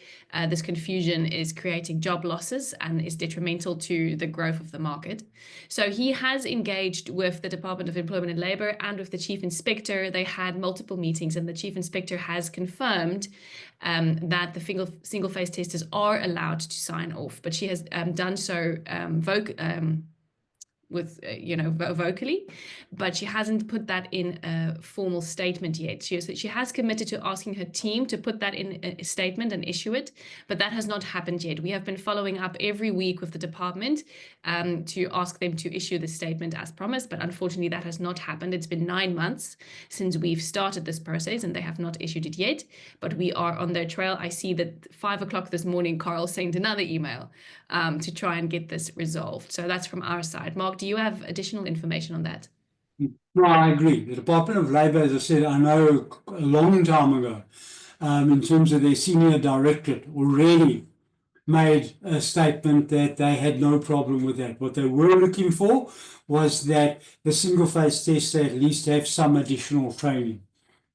this confusion is creating job losses and is detrimental to the growth of the market. So he has engaged with the Department of Employment and Labour and with the Chief Inspector. They had multiple meetings, and the Chief Inspector has confirmed that the single phase testers are allowed to sign off, but she has done so vocally, but she hasn't put that in a formal statement yet. She has committed to asking her team to put that in a statement and issue it, but that has not happened yet. We have been following up every week with the department to ask them to issue the statement as promised, but unfortunately that has not happened. It's been 9 months since we've started this process and they have not issued it yet, but we are on their trail. I see that 5 o'clock this morning, Carl sent another email to try and get this resolved. So that's from our side. Mark, do you have additional information on that? No, I agree. The Department of Labour, as I said, I know a long time ago, in terms of their senior directorate, already made a statement that they had no problem with that. What they were looking for was that the single-phase tester at least have some additional training.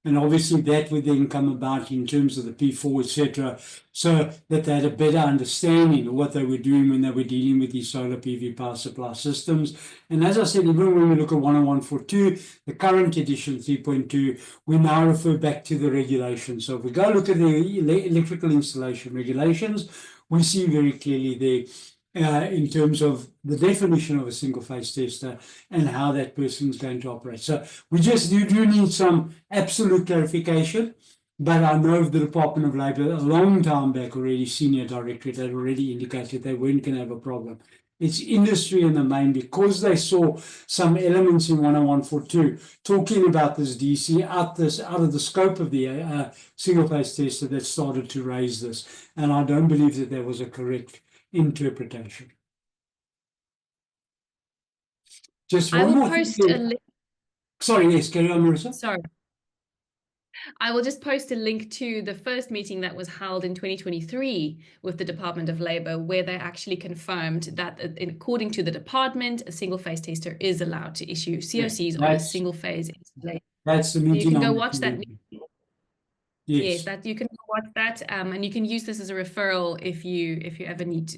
And obviously that would then come about in terms of the P4, etc., so that they had a better understanding of what they were doing when they were dealing with these solar PV power supply systems. And as I said, even when we look at 10142, the current edition 3.2, we now refer back to the regulations. So if we go look at the electrical installation regulations, we see very clearly there in terms of the definition of a single-phase tester and how that person is going to operate. So we just do need some absolute clarification, but I know the Department of Labour a long time back already, senior directorate had already indicated they weren't going to have a problem. It's industry in the main, because they saw some elements in 10142 talking about this DC out of the scope of the single-phase tester that started to raise this. And I don't believe that was a correct interpretation. Just one more thing. Post a link. Sorry, yes, carry on, Marissa. Sorry. I will just post a link to the first meeting that was held in 2023 with the Department of Labour, where they actually confirmed that according to the department, a single-phase tester is allowed to issue COCs on a single-phase installation. That's the meeting. So you can go watch that meeting. Yes, that you can watch that, and you can use this as a referral if you ever need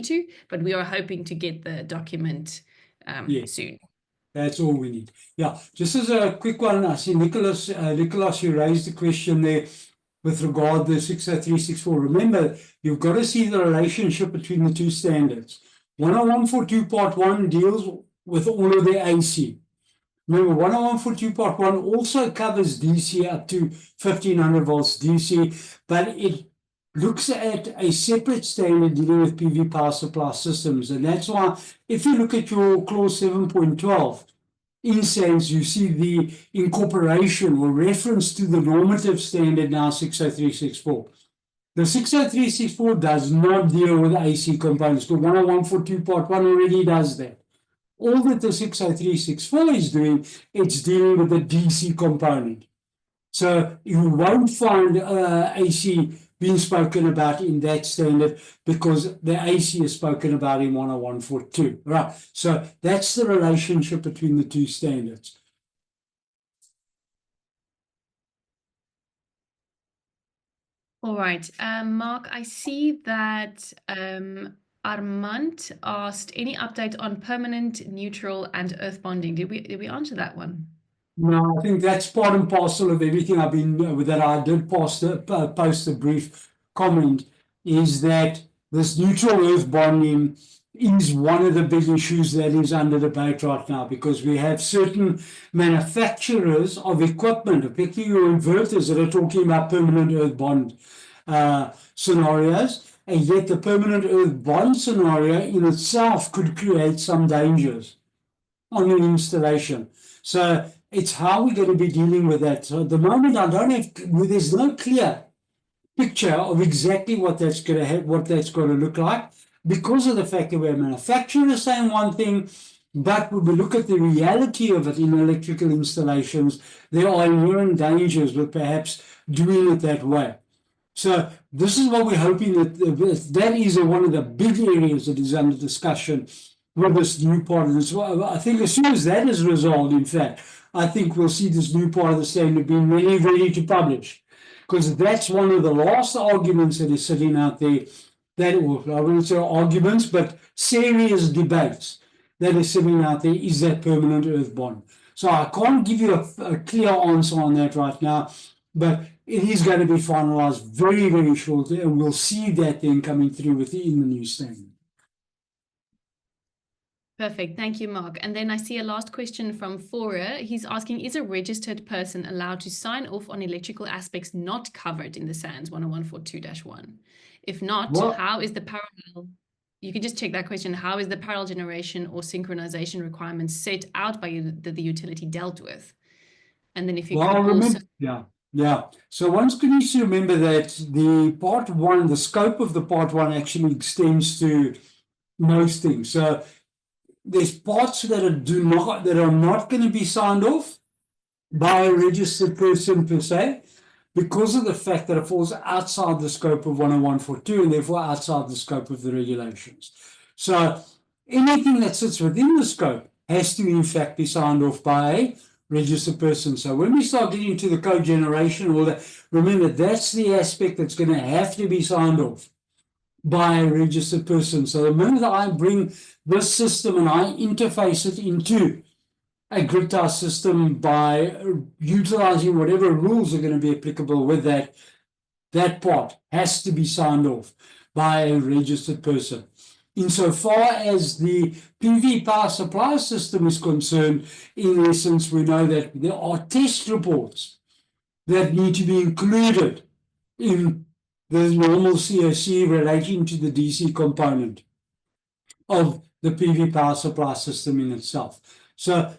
to. But we are hoping to get the document soon. That's all we need. Yeah, just as a quick one, I see Nicholas, you raised the question there with regard to the 60364. Remember, you've got to see the relationship between the two standards. 10142 Part 1 deals with all of the AC. Remember, 10142 Part 1 also covers DC up to 1500 volts DC, but it looks at a separate standard dealing with PV power supply systems. And that's why, if you look at your clause 7.12, in sense, you see the incorporation or reference to the normative standard now 60364. The 60364 does not deal with AC components. The 10142 Part 1 already does that. All that the 60364 is doing, it's dealing with the DC component. So you won't find AC being spoken about in that standard because the AC is spoken about in 10142. Right. So that's the relationship between the two standards. All right. Mark, I see that Armand asked any update on permanent, neutral, and earth bonding. Did we answer that one? No, I think that's part and parcel of everything I've been that I did post a brief comment, is that this neutral earth bonding is one of the big issues that is under debate right now, because we have certain manufacturers of equipment, particularly your inverters, that are talking about permanent earth bond scenarios, and yet the permanent earth bond scenario in itself could create some dangers on an installation. So it's how we're going to be dealing with that. So at the moment, there's no clear picture of exactly what that's going to look like, because of the fact that we're manufacturers saying one thing, but when we look at the reality of it in electrical installations, there are inherent dangers with perhaps doing it that way. So this is what we're hoping that is one of the big areas that is under discussion with this new part of this. I think as soon as that is resolved, in fact, I think we'll see this new part of the standard being really ready to publish, because that's one of the last arguments that is sitting out there, that, I won't say arguments, but serious debates that is sitting out there, is that permanent earth bond. So I can't give you a clear answer on that right now, but it is going to be finalized very, very shortly, and we'll see that then coming through in the new standard. Perfect. Thank you, Mark. And then I see a last question from Fora. He's asking, is a registered person allowed to sign off on electrical aspects not covered in the SANS 10142-1? If not, Well, how is the parallel? You can just check that question. How is the parallel generation or synchronization requirements set out by the utility dealt with? And then if you well, could remember, also... yeah. So one needs to remember that the part one, the scope of the part one actually extends to most things. So there's parts that are not going to be signed off by a registered person per se, because of the fact that it falls outside the scope of 10142 and therefore outside the scope of the regulations. So anything that sits within the scope has to in fact be signed off by a registered person. So when we start getting into the code generation, all that, remember that's the aspect that's going to have to be signed off by a registered person. So the minute I bring this system and I interface it into a grid tie system by utilizing whatever rules are going to be applicable with that part has to be signed off by a registered person. Insofar as the PV power supply system is concerned, in essence, we know that there are test reports that need to be included in the normal COC relating to the DC component of the PV power supply system in itself. So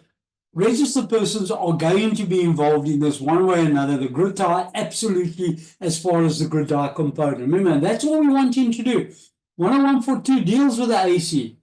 registered persons are going to be involved in this one way or another. The grid tie, absolutely, as far as the grid tie component. Remember, that's all we want you to do. 10142 deals with the AC.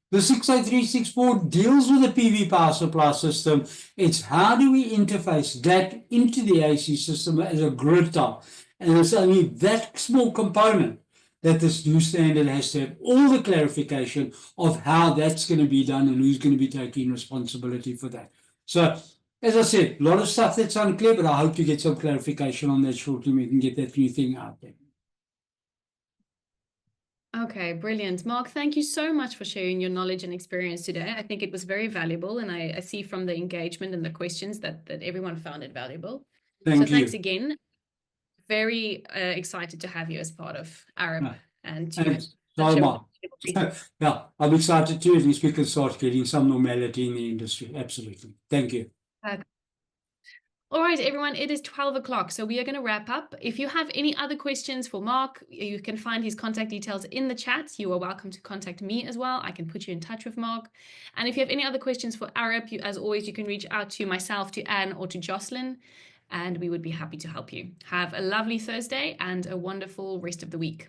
The 68364 deals with the PV power supply system. It's how do we interface that into the AC system as a grid tie. And it's only that small component that this new standard has to have all the clarification of how that's going to be done and who's going to be taking responsibility for that. So, as I said, a lot of stuff that's unclear, but I hope to get some clarification on that shortly. We can get that new thing out there. Okay, brilliant. Mark, thank you so much for sharing your knowledge and experience today. I think it was very valuable, and I see from the engagement and the questions that everyone found it valuable. Thank you. Thanks again. Very excited to have you as part of AREP and to yeah, I'm excited too. At least we can start getting some normality in the industry. Absolutely. Thank you. All right, everyone, it is 12 o'clock, so we are going to wrap up. If you have any other questions for Mark, you can find his contact details in the chat. You are welcome to contact me as well. I can put you in touch with Mark. And if you have any other questions for AREP, as always, you can reach out to myself, to Anne, or to Jocelyn, and we would be happy to help you. Have a lovely Thursday and a wonderful rest of the week.